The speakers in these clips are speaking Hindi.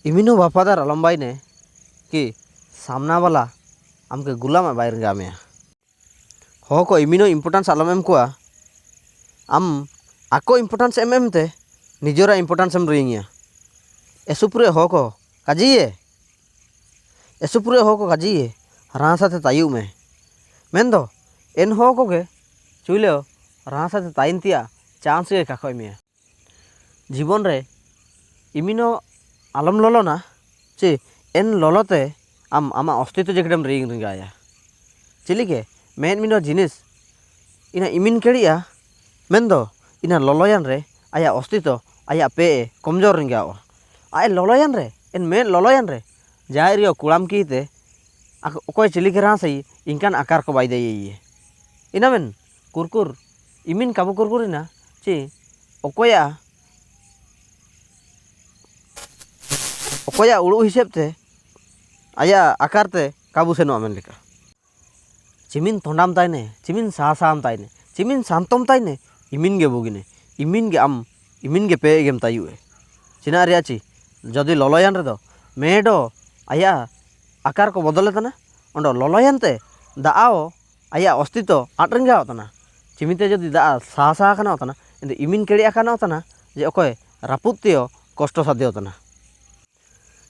इमिनो वफादार अलम्बाई ने कि सामना वाला आमके गुलाम बाय रंगा में हो को इमिनो इम्पोर्टेंस आलम एम कोआ आम आको इम्पोर्टेंस एम ते निजोरा इम्पोर्टेंस एम रिंगिया एसुपुरे हो को काजिए एसुपुरे हो को काजिए रासाते तायु में मेन दो एन हो को के चुइले रासाते ताइन तिया चांस के काखोय में जीवन रे इमिनो आलम ललो ना चे एन ललोते आम आमा अस्तित्व जेकडेम रिंग रिंगाया चिलिके मेन मिनो जिनिस इना इमिन केड़िया मेन दो इना ललोयान रे आया अस्तित्व आया पे कमजोर रिंगाओ आय ललोयान रे एन मेन ललोयान रे जायरियो कुड़ाम कीते अकोय चिलिके रासई इनकान आकार को बाय देये इना मेन कुरकुर इमिन काबू कुरकुरिना चे अकोया अकोया उड़ू हिसेब ते आया आकार ते काबू सेनो मेन लेका चिमिन तोंडाम ताइने चिमिन सासाम ताइने चिमिन शांतम ताइने इमिन गे बोगिने इमिन गे आम इमिन गे पे गेम तायुए चिना रियाची जदि ललोयान रे दो मेडो आया आकार को बदले तना ओंडो ललोयान ते दाओ आया अस्तित्व आटरिंगा तना चिमिते जदि दा सासा खाना तना इंदे इमिन केड़िया खाना तना जे अकोय रापुत्तियो कष्ट साध्य तना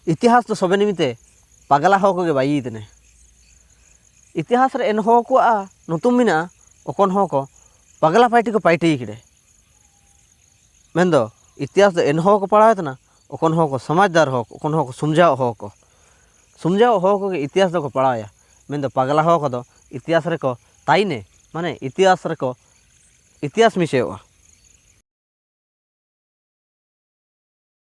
इतिहास तो सबे निमिते पागला हो के बाई तने इतिहास रे एन हो को आ नुतुम मिना ओकन हो को पागला पार्टी को पार्टी किडे मेन दो इतिहास दो एन हो को पढ़ाए तना ओकन हो को समाजदार हो ओकन हो को समझाओ हो को के इतिहास दो को पढ़ाया मेन दो पागला हो को दो इतिहास रे को ताइने माने इतिहास रे को इतिहास मिसेओ